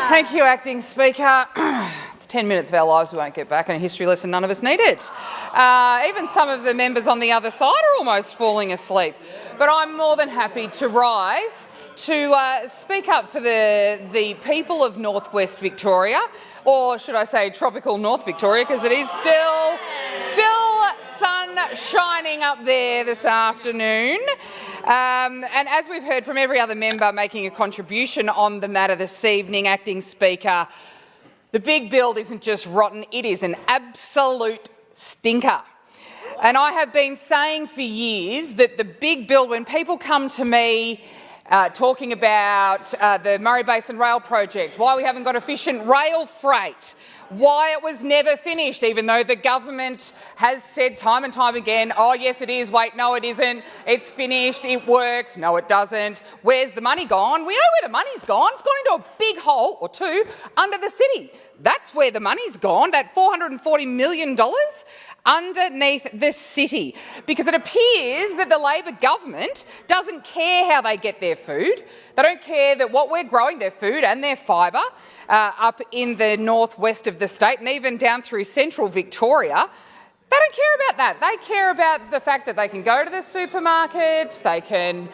Thank you, Acting Speaker. It's 10 minutes of our lives we won't get back, and a history lesson none of us needed. Even some of the members on the other side are almost falling asleep. But I'm more than happy to rise to speak up for the people of northwest Victoria, or should I say tropical North Victoria, because it is still sun shining up there this afternoon. And as we've heard from every other member making a contribution on the matter this evening, Acting Speaker, the big build isn't just rotten, it is an absolute stinker. And I have been saying for years that the big build, when people come to me talking about the Murray Basin Rail project, why we haven't got efficient rail freight, why it was never finished, even though the government has said time and time again, oh yes it is, wait no it isn't, it's finished, it works, no it doesn't, where's the money gone? We know where the money's gone, it's gone into a big hole or two under the city. That's where the money's gone, that $440 million underneath the city, because it appears that the Labor government doesn't care how they get their food. They don't care that what we're growing, their food and their fibre, up in the northwest of the state and even down through central Victoria. They don't care about that. They care about the fact that they can go to the supermarket, they can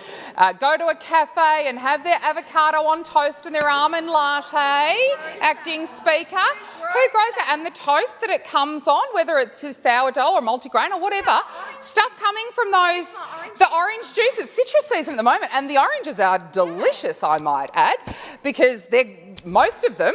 go to a cafe and have their avocado on toast and their almond latte, Acting Speaker. Who grows that? And the toast that it comes on, whether it's his sourdough or multigrain or whatever, stuff coming from the orange juice. It's citrus season at the moment, and the oranges are delicious, I might add, because most of them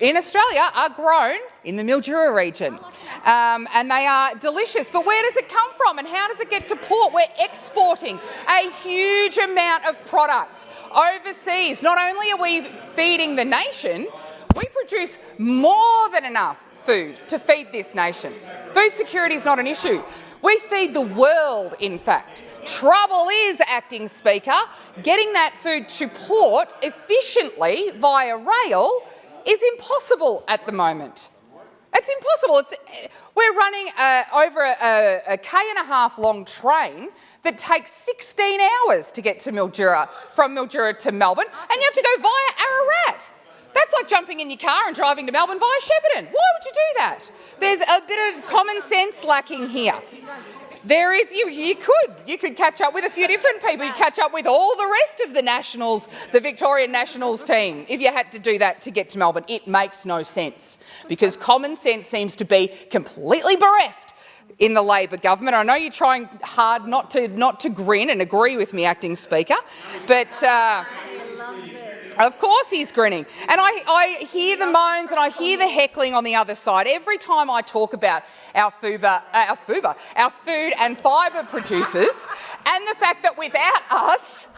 in Australia are grown in the Mildura region, and they are delicious. But where does it come from and how does it get to port? We're exporting a huge amount of product overseas. Not only are we feeding the nation, we produce more than enough food to feed this nation. Food security is not an issue. We feed the world, in fact. Trouble is, Acting Speaker, getting that food to port efficiently via rail is impossible at the moment. It's impossible. We're running over a K&a-half long train that takes 16 hours to get to Mildura, from Mildura to Melbourne, and you have to go via Ararat. That's like jumping in your car and driving to Melbourne via Shepparton. Why would you do that? There's a bit of common sense lacking here. There is, you could catch up with a few different people. You catch up with all the rest of the Nationals, the Victorian Nationals team, if you had to do that to get to Melbourne. It makes no sense, because common sense seems to be completely bereft in the Labor government. I know you're trying hard not to grin and agree with me, Acting Speaker, but of course he's grinning. And I hear the moans and I hear the heckling on the other side every time I talk about our food and fibre producers, and the fact that without us,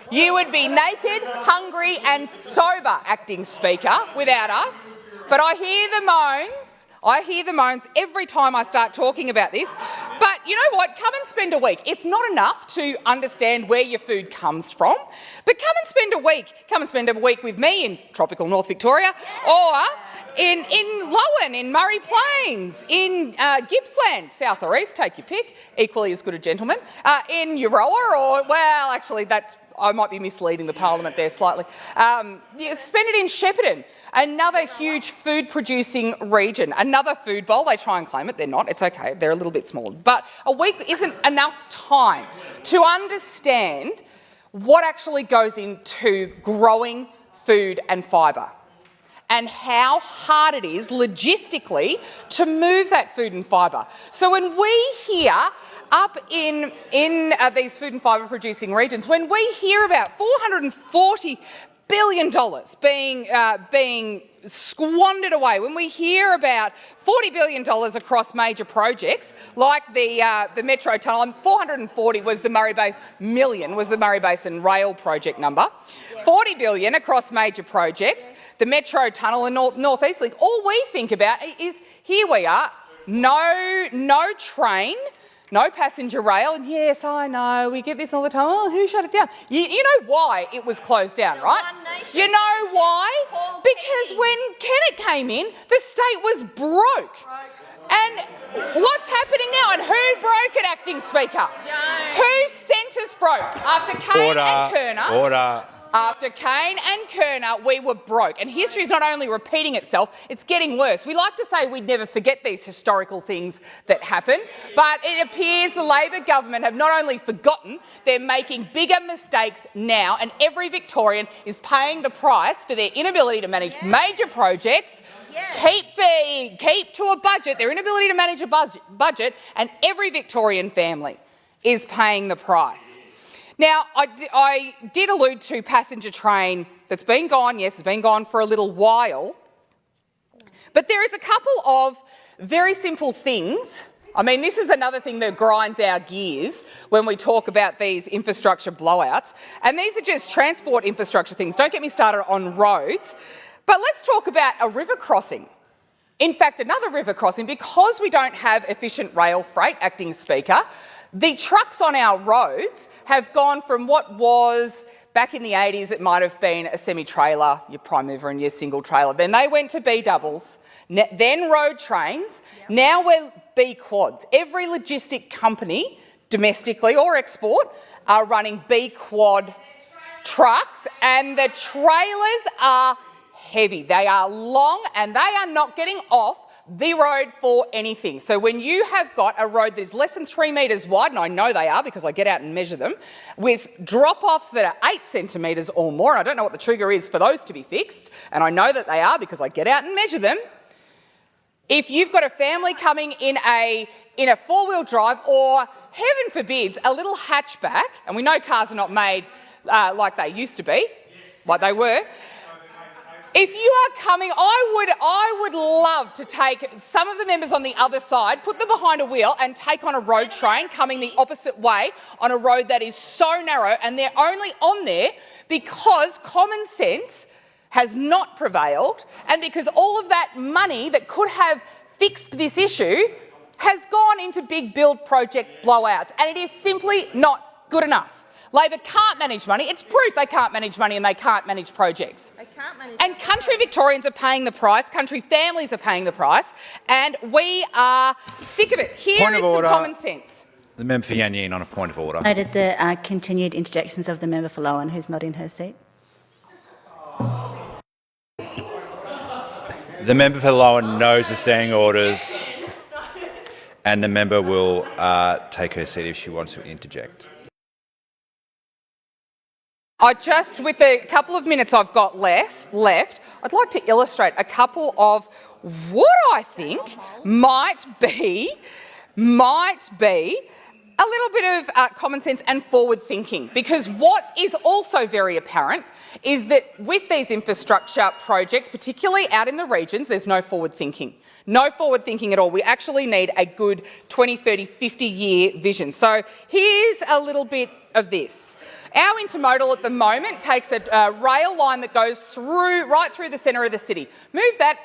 you would be naked, hungry and sober, Acting Speaker, without us. But I hear the moans every time I start talking about this. But you know what? Come and spend a week. It's not enough to understand where your food comes from, but come and spend a week. Come and spend a week with me in tropical North Victoria, or in Lowen, in Murray Plains, in Gippsland, south or east, take your pick, equally as good a gentleman, in Euroa, or, well, actually I might be misleading the parliament there slightly. Spend it in Shepparton, another huge food-producing region, another food bowl. They try and claim it. They're not. It's okay. They're a little bit small. But a week isn't enough time to understand what actually goes into growing food and fibre, and how hard it is logistically to move that food and fibre. So when we hear up in these food and fibre producing regions, when we hear about $440 billion being squandered away, when we hear about $40 billion across major projects like the Metro Tunnel, 440 was the Murray Basin Rail project number, 40 billion across major projects, the Metro Tunnel and North East Link. All we think about is, here we are, no train, no passenger rail, and yes, I know, we get this all the time, oh, who shut it down? You know why it was closed down, right? You know why? Because when Kennett came in, the state was broke. And what's happening now? And who broke it, Acting Speaker? Who sent us broke? After Kane and Kerner. After Kane and Kerner, we were broke. And history is not only repeating itself, it's getting worse. We like to say we'd never forget these historical things that happen, but it appears the Labor government have not only forgotten, they're making bigger mistakes now, and every Victorian is paying the price for their inability to manage major projects, keep to a budget, their inability to manage a budget, and every Victorian family is paying the price. Now, I did allude to passenger train that's been gone. Yes, it's been gone for a little while. But there is a couple of very simple things. I mean, this is another thing that grinds our gears when we talk about these infrastructure blowouts. And these are just transport infrastructure things. Don't get me started on roads. But let's talk about a river crossing. In fact, another river crossing, because we don't have efficient rail freight, acting Speaker, the trucks on our roads have gone from what was, back in the 80s, it might have been a semi-trailer, your prime mover and your single trailer. Then they went to B-doubles, then road trains. Now we're B-quads. Every logistic company, domestically or export, are running B-quad trucks, and the trailers are heavy. They are long and they are not getting off the road for anything. So when you have got a road that is less than 3 metres wide, and I know they are because I get out and measure them, with drop-offs that are 8 centimetres or more, and I don't know what the trigger is for those to be fixed, and I know that they are because I get out and measure them, if you've got a family coming in a four-wheel drive, or heaven forbids, a little hatchback, and we know cars are not made like they used to be, like they were. If you are coming, I would love to take some of the members on the other side, put them behind a wheel and take on a road train coming the opposite way on a road that is so narrow, and they're only on there because common sense has not prevailed, and because all of that money that could have fixed this issue has gone into big build project blowouts, and it is simply not good enough. Labor can't manage money. It's proof they can't manage money and they can't manage projects. They can't manage and country Victorians are paying the price, country families are paying the price, and we are sick of it. Here is some common sense. The member for Yan Yean on a point of order. Noted the continued interjections of the member for Lowan, who's not in her seat. The member for Lowan knows the standing orders, and the member will take her seat if she wants to interject. With a couple of minutes I've got left, I'd like to illustrate a couple of what I think might be a little bit of common sense and forward thinking, because what is also very apparent is that with these infrastructure projects, particularly out in the regions, there's no forward thinking. No forward thinking at all. We actually need a good 20, 30, 50-year vision. So here's a little bit of this. Our intermodal at the moment takes a rail line that goes right through the centre of the city. Move that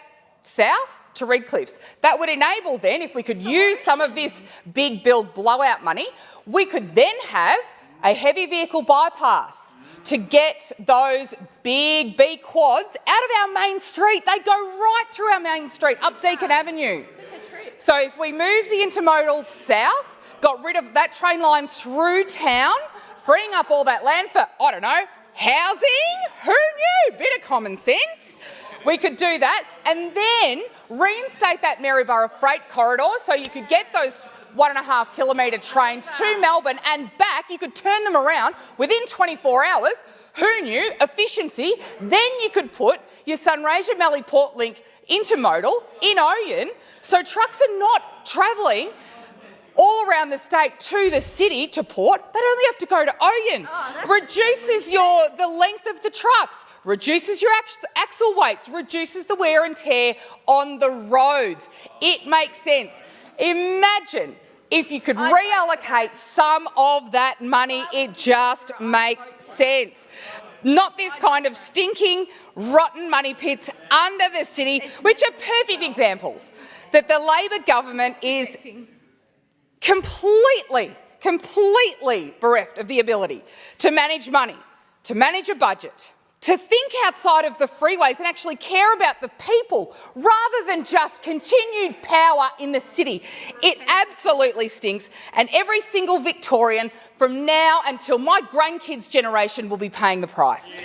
south to Redcliffs. That would enable then, if we could use some of this big build blowout money, we could then have a heavy vehicle bypass to get those big B quads out of our main street. They go right through our main street, up Deakin Avenue. So if we move the intermodal south, got rid of that train line through town, freeing up all that land for, I don't know, housing? Who knew? Bit of common sense. We could do that and then reinstate that Maryborough freight corridor so you could get those 1.5 kilometre trains to Melbourne and back. You could turn them around within 24 hours. Who knew? Efficiency. Then you could put your Sunraysia Mallee Port Link intermodal in Oyen, so trucks are not travelling all around the state to the city to port. They only have to go to Oyen. Reduces the length of the trucks, reduces your axle weights, reduces the wear and tear on the roads. It makes sense. Imagine if you could reallocate some of that money. It just makes sense. Not this kind of stinking, rotten money pits under the city, which are perfect examples that the Labor government is completely bereft of the ability to manage money, to manage a budget, to think outside of the freeways and actually care about the people rather than just continued power in the city. It absolutely stinks, and every single Victorian from now until my grandkids' generation will be paying the price.